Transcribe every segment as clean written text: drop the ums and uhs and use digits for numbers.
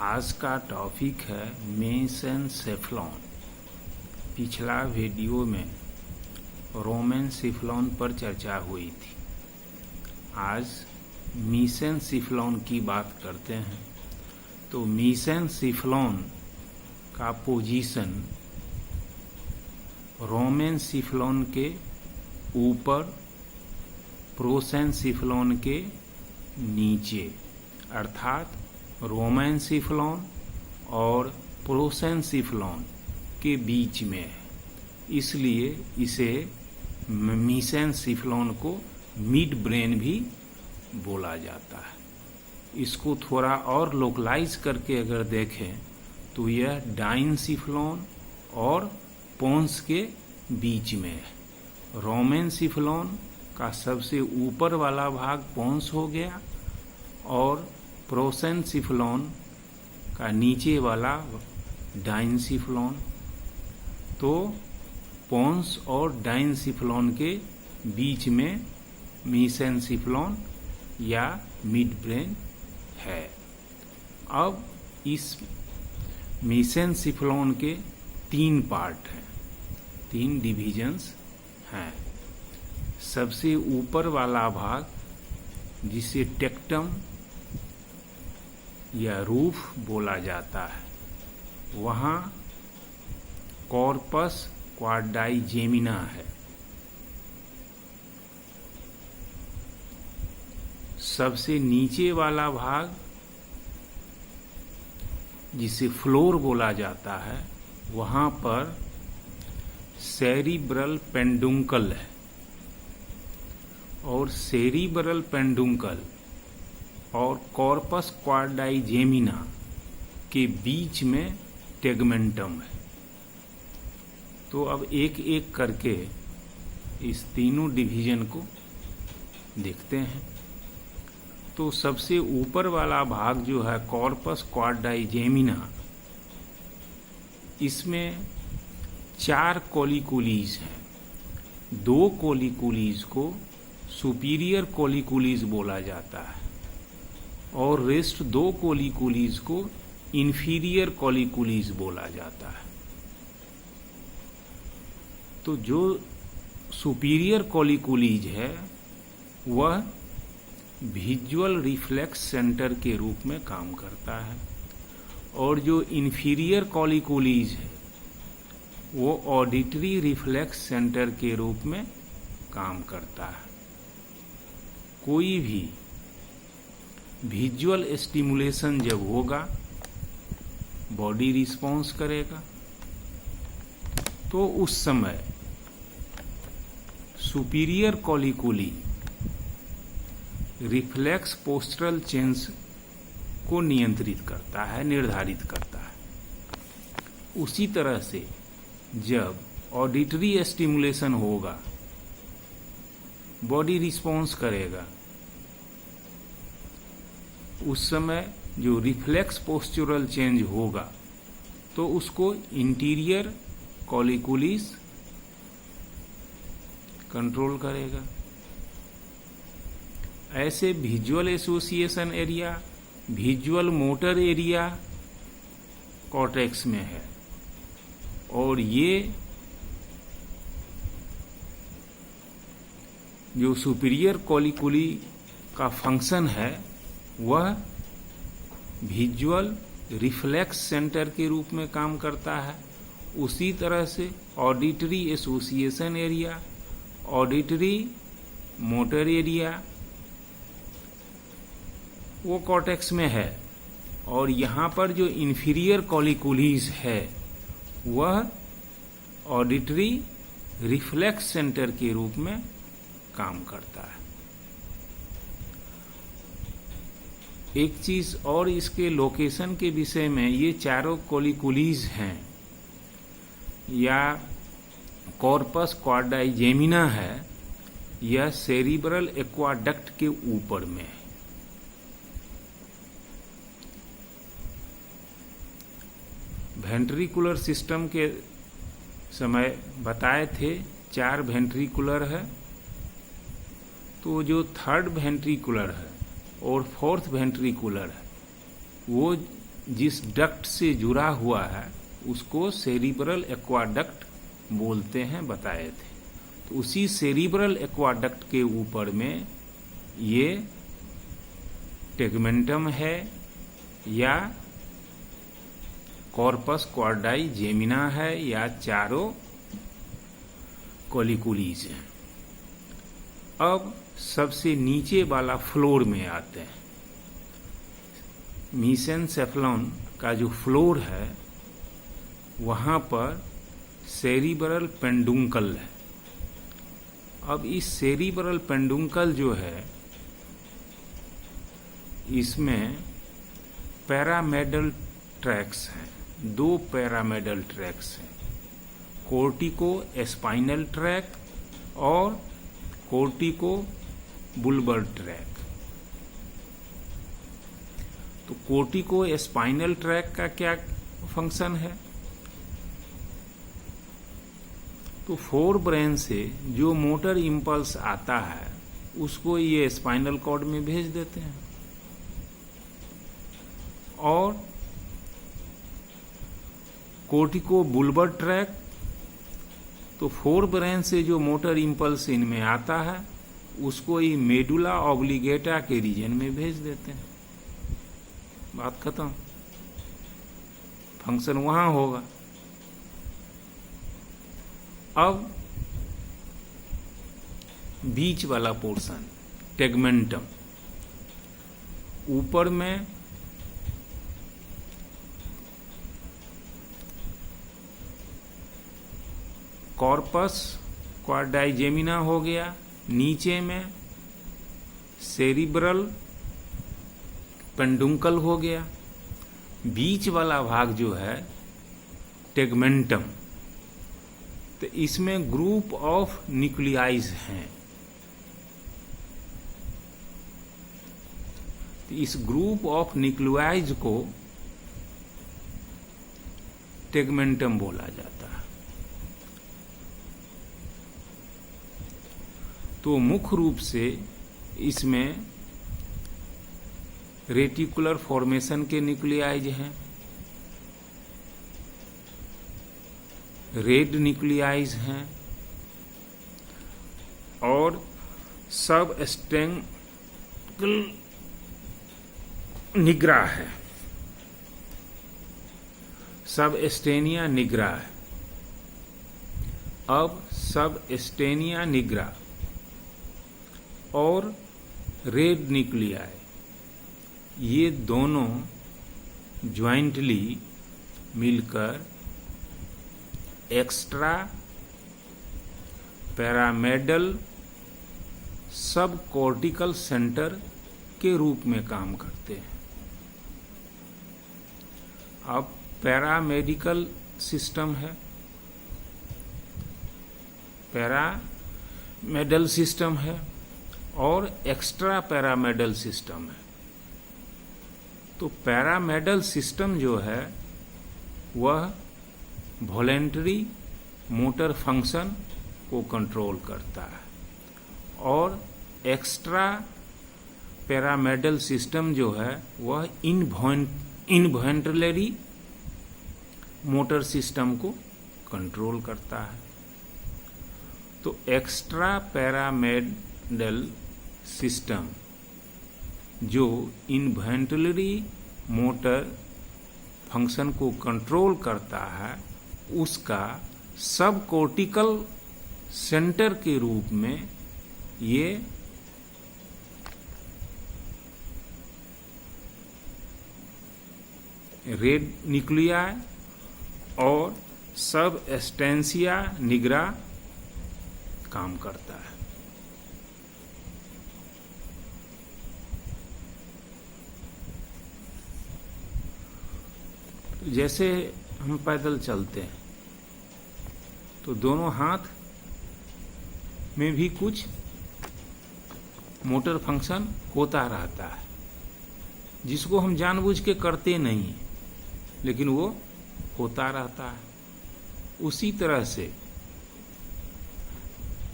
आज का टॉपिक है मेसेनसेफलॉन। पिछला वीडियो में रोमेनसेफलॉन पर चर्चा हुई थी। आज मेसेनसेफलॉन की बात करते हैं। तो मेसेनसेफलॉन का पोजीशन रोमेनसेफलॉन के ऊपर, प्रोसेनसेफलॉन के नीचे, अर्थात रोमेनसेफलॉन और प्रोसेनसेफलॉन के बीच में है। इसलिए इसे मेसेनसेफलॉन को मिड ब्रेन भी बोला जाता है। इसको थोड़ा और लोकलाइज करके अगर देखें तो यह डाइनसेफलॉन और पोन्स के बीच में है। रोमेनसेफलॉन का सबसे ऊपर वाला भाग पोन्स हो गया और प्रोसेनसेफलॉन का नीचे वाला डाइनसेफलॉन। तो पोन्स और डाइनसेफलॉन के बीच में मेसेनसेफलॉन या मिड ब्रेन है। अब इस मेसेनसेफलॉन के 3 पार्ट हैं, 3 डिविजन्स हैं। सबसे ऊपर वाला भाग जिसे टेक्टम या रूफ बोला जाता है, वहाँ कॉर्पस क्वाड्राइजेमिना है। सबसे नीचे वाला भाग जिसे फ्लोर बोला जाता है, वहाँ पर सेरिब्रल पेंडुंकल है और सेरिब्रल पेंडुंकल और कॉर्पस क्वाड्राइजेमिना के बीच में टेगमेंटम है। तो अब एक एक करके इस तीनों डिवीजन को देखते हैं। तो सबसे ऊपर वाला भाग जो है कॉर्पस क्वाड्राइजेमिना, इसमें 4 कोलिकुलीज हैं। 2 कोलिकुलीज को सुपीरियर कोलिकुलीज बोला जाता है और रेस्ट 2 कोलिकुलीज को इंफीरियर कोलिकुलीज बोला जाता है। तो जो सुपीरियर कोलिकुलीज है वह विजुअल रिफ्लेक्स सेंटर के रूप में काम करता है और जो इंफीरियर कोलिकुलीज है वो ऑडिटरी रिफ्लेक्स सेंटर के रूप में काम करता है। कोई भी विजुअल स्टिमुलेशन जब होगा, बॉडी रिस्पॉन्स करेगा, तो उस समय सुपीरियर कोलिकुली रिफ्लेक्स पोस्चरल चेंज को नियंत्रित करता है, निर्धारित करता है। उसी तरह से जब ऑडिटरी स्टिमुलेशन होगा, बॉडी रिस्पॉन्स करेगा, उस समय जो रिफ्लेक्स पोस्चरल चेंज होगा तो उसको इंटीरियर कोलिकुलिस कंट्रोल करेगा। ऐसे visual association area, visual motor area cortex में है और ये जो सुपीरियर कोलिकुली का फंक्शन है वह विजुअल रिफ्लेक्स सेंटर के रूप में काम करता है। उसी तरह से auditory association area, auditory motor area वो कॉर्टेक्स में है और यहाँ पर जो इंफीरियर कोलिकुलीज है वह ऑडिटरी रिफ्लेक्स सेंटर के रूप में काम करता है। एक चीज और इसके लोकेशन के विषय में, ये चारों कोलिकुलीज हैं या कॉर्पस क्वाड्राइजेमिना है, यह सेरिब्रल एक्वाडक्ट के ऊपर में है। वेंट्रिकुलर सिस्टम के समय बताए थे 4 वेंट्रिकुलर है। तो जो 3rd वेंट्रिकुलर है और 4th वेंट्रिकुलर है वो जिस डक्ट से जुड़ा हुआ है उसको सेरिब्रल एक्वाडक्ट बोलते हैं, बताए थे। तो उसी सेरिब्रल एक्वाडक्ट के ऊपर में ये टेगमेंटम है या कॉर्पस क्वाड्राई जेमिना है या चारों कोलिकुलीज है। अब सबसे नीचे वाला फ्लोर में आते हैं। मीसेनसेफलॉन का जो फ्लोर है वहां पर सेरिब्रल पेंडुंकल है। अब इस सेरिब्रल पेंडुंकल जो है इसमें पैरामेडल ट्रैक्स हैं, 2 पैरामेडल ट्रैक्स हैं, कोर्टिको स्पाइनल ट्रैक और कोर्टिको बुल्बर ट्रैक। तो कोर्टिको स्पाइनल ट्रैक का क्या फंक्शन है? तो फोर ब्रेन से जो मोटर इंपल्स आता है उसको ये स्पाइनल कॉर्ड में भेज देते हैं, और कोर्टिको बुल्बर ट्रैक तो फोर ब्रेन से जो मोटर इंपल्स इनमें आता है उसको ये मेडुला ऑब्लिगेटा के रीजन में भेज देते हैं। बात खत्म, फंक्शन वहां होगा। अब बीच वाला पोर्शन टेगमेंटम, ऊपर में कॉर्पस क्वाड्राई जेमिना हो गया, नीचे में सेरिब्रल पेंडुंकल हो गया, बीच वाला भाग जो है टेगमेंटम। तो इसमें ग्रुप ऑफ न्यूक्लियाइज हैं। तो इस ग्रुप ऑफ न्यूक्लियाइज को टेगमेंटम बोला जाता है। तो मुख्य रूप से इसमें रेटिकुलर फॉर्मेशन के न्यूक्लियाइज हैं, रेड न्यूक्लियाइज हैं और सब स्टेंगल निग्रा है, सब एस्टेनिया निग्रा है। अब सब एस्टेनिया निग्रा और रेड न्यूक्लियाई ये दोनों ज्वाइंटली मिलकर एक्स्ट्रा पैरामेडल सब कॉर्टिकल सेंटर के रूप में काम करते हैं। अब पैरामेडिकल सिस्टम है, पैरामेडल सिस्टम है और एक्स्ट्रा पैरामेडल सिस्टम है। तो पैरामेडल सिस्टम जो है वह वॉलेंटरी मोटर फंक्शन को कंट्रोल करता है और एक्स्ट्रा पैरामेडल सिस्टम जो है वह इनवॉलेंटरी मोटर सिस्टम को कंट्रोल करता है। तो एक्स्ट्रा पैरामेडल सिस्टम जो इनवॉलेंटरी मोटर फंक्शन को कंट्रोल करता है उसका सब कॉर्टिकल सेंटर के रूप में ये रेड न्यूक्लियाई और सब एस्टेंसिया निग्रा काम करता है। जैसे हम पैदल चलते हैं तो दोनों हाथ में भी कुछ मोटर फंक्शन होता रहता है जिसको हम जानबूझ के करते नहीं हैं, लेकिन वो होता रहता है। उसी तरह से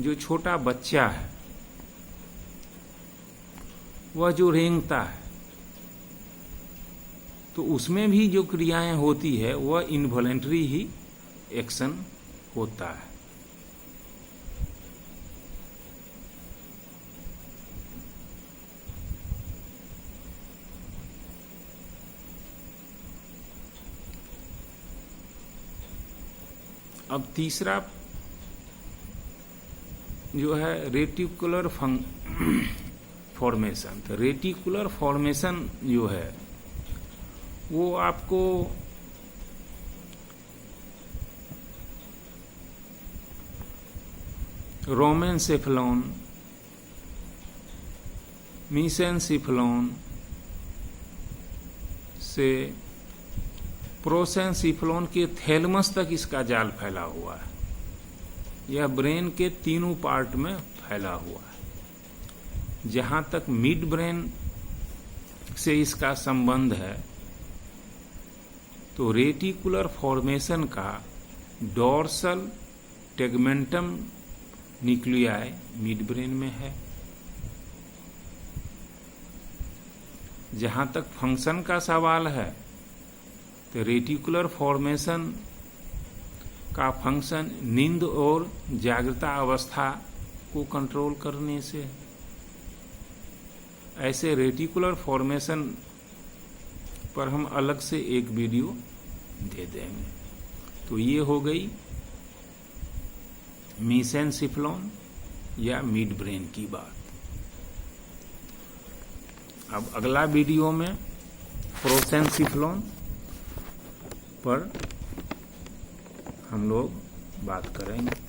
जो छोटा बच्चा है वह जो रेंगता है तो उसमें भी जो क्रियाएं होती है वह इनवॉलेंटरी ही एक्शन होता है। अब तीसरा जो है रेटिकुलर फॉर्मेशन। तो रेटिकुलर फॉर्मेशन जो है वो आपको रोमेनसेफेलॉन, मीसेनसेफेलॉन से प्रोसेनसेफेलॉन के थैलेमस तक इसका जाल फैला हुआ है। यह ब्रेन के तीनों पार्ट में फैला हुआ है। जहां तक मिड ब्रेन से इसका संबंध है तो रेटिकुलर फॉर्मेशन का dorsal tegmentum nuclei mid brain में है। जहां तक फंक्शन का सवाल है तो रेटिकुलर फॉर्मेशन का फंक्शन नींद और जागृता अवस्था को कंट्रोल करने से। ऐसे रेटिकुलर फॉर्मेशन पर हम अलग से एक वीडियो दे देंगे। तो ये हो गई मीसेनसेफेलॉन या मिड ब्रेन की बात। अब अगला वीडियो में प्रोसेनसेफेलॉन पर हम लोग बात करेंगे।